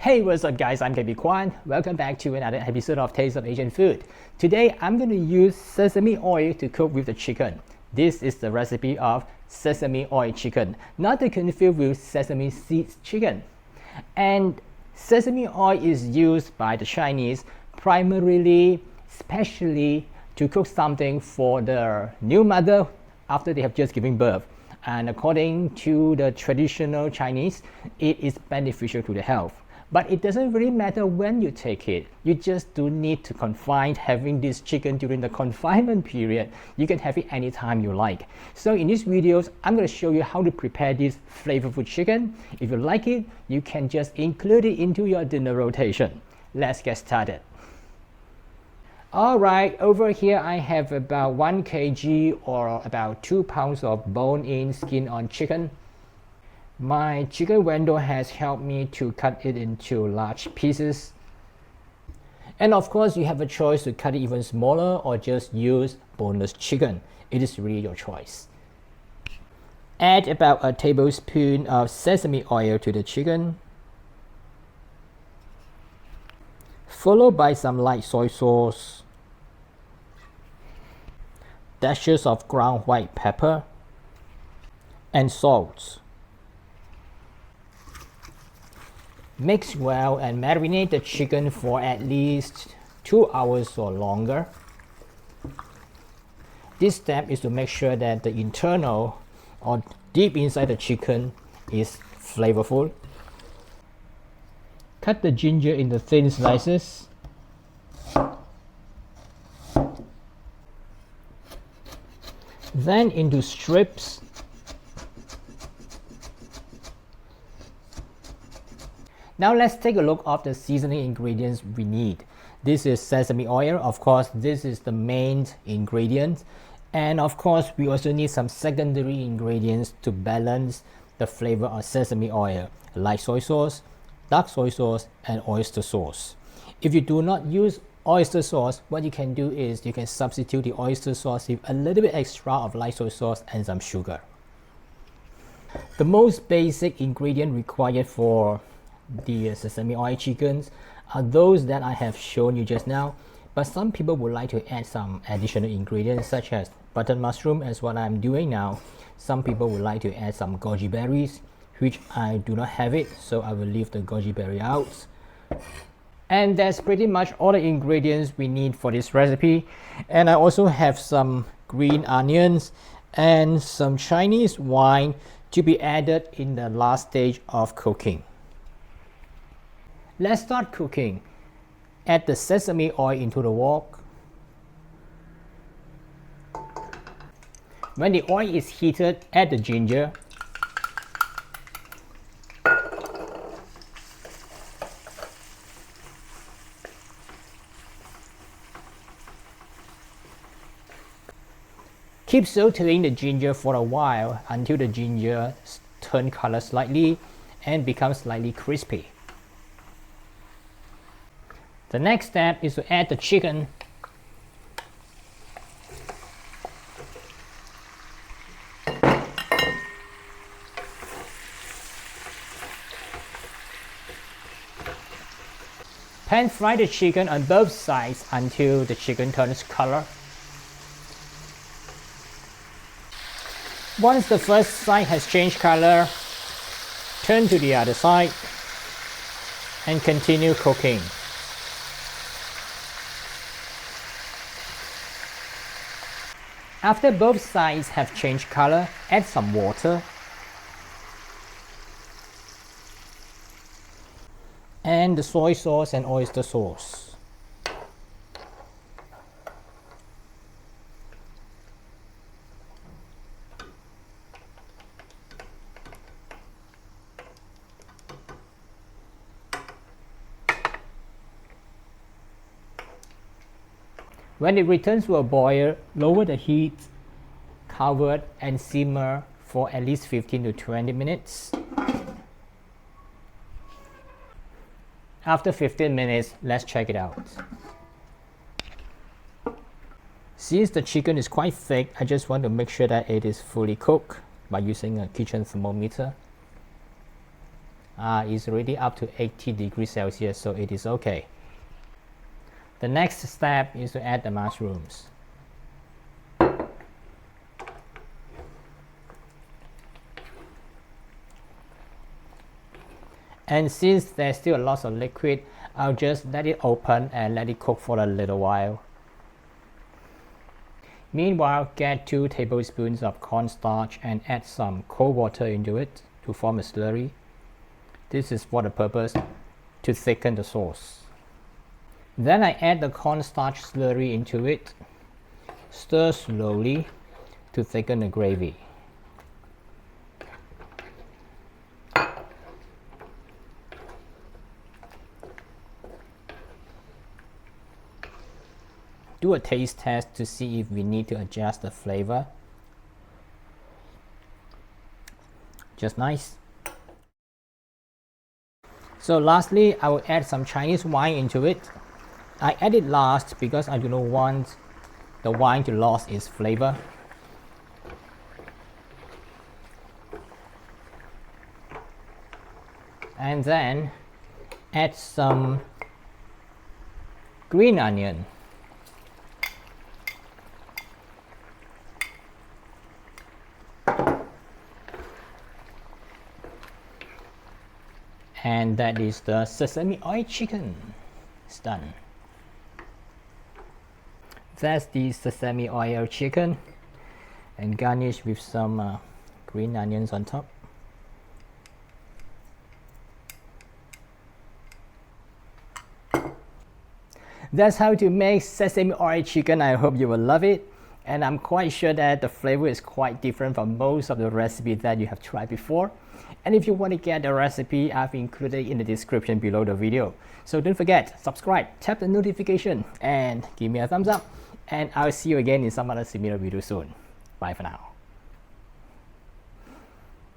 Hey, what's up guys, I'm KB Kwan. Welcome back to another episode of Taste of Asian Food. Today I'm going to use sesame oil to cook with the chicken. This is the recipe of sesame oil chicken, not to confuse with sesame seeds chicken. And sesame oil is used by the Chinese primarily, especially to cook something for the new mother after they have just given birth. And according to the traditional Chinese, it is beneficial to the health. But it doesn't really matter when you take it. You just do need to confine having this chicken during the confinement period. You can have it anytime you like. So in these videos, I'm going to show you how to prepare this flavorful chicken. If you like it, you can just include it into your dinner rotation. Let's get started. Alright, over here I have about 1 kg or about 2 pounds of bone-in, skin-on chicken. My chicken vendor has helped me to cut it into large pieces. And of course, you have a choice to cut it even smaller or just use boneless chicken. It is really your choice. Add about a tablespoon of sesame oil to the chicken, followed by some light soy sauce, dashes of ground white pepper, and salt. Mix well and marinate the chicken for at least 2 hours or longer. This step is to make sure that the internal or deep inside the chicken is flavorful. Cut the ginger into thin slices. Then into strips. Now let's take a look at the seasoning ingredients we need. This is sesame oil. Of course, this is the main ingredient. And of course, we also need some secondary ingredients to balance the flavor of sesame oil, like soy sauce, dark soy sauce, and oyster sauce. If you do not use oyster sauce, what you can do is you can substitute the oyster sauce with a little bit extra of light soy sauce and some sugar. The most basic ingredient required for the sesame oil chickens are those that I have shown you just now, but some people would like to add some additional ingredients such as button mushroom, as what I'm doing now. Some people would like to add some goji berries, which I do not have it, so I will leave the goji berry out. And that's pretty much all the ingredients we need for this recipe. And I also have some green onions and some Chinese wine to be added in the last stage of cooking. Let's start cooking. Add the sesame oil into the wok. When the oil is heated, add the ginger. Keep sauteing the ginger for a while until the ginger turns color slightly and becomes slightly crispy. The next step is to add the chicken. Pan fry the chicken on both sides until the chicken turns color. Once the first side has changed color, turn to the other side and continue cooking. After both sides have changed color, add some water and the soy sauce and oyster sauce. When it returns to a boil, lower the heat, cover it, and simmer for at least 15 to 20 minutes. After 15 minutes, let's check it out. Since the chicken is quite thick, I just want to make sure that it is fully cooked by using a kitchen thermometer. is already up to 80 degrees Celsius, so it is okay. The next step is to add the mushrooms. And since there's still lots of liquid, I'll just let it open and let it cook for a little while. Meanwhile, get 2 tablespoons of cornstarch and add some cold water into it to form a slurry. This is for the purpose to thicken the sauce. Then I add the cornstarch slurry into it. Stir slowly to thicken the gravy. Do a taste test to see if we need to adjust the flavor. Just nice. So lastly, I will add some Chinese wine into it. I add it last because I do not want the wine to lose its flavor. And then add some green onion. And that is the sesame oil chicken. It's done. That's the sesame oil chicken, and garnish with some green onions on top. That's how to make sesame oil chicken. I hope you will love it. And I'm quite sure that the flavor is quite different from most of the recipes that you have tried before. And if you want to get the recipe, I've included it in the description below the video. So don't forget, subscribe, tap the notification, and give me a thumbs up. And I'll see you again in some other similar video soon. Bye for now.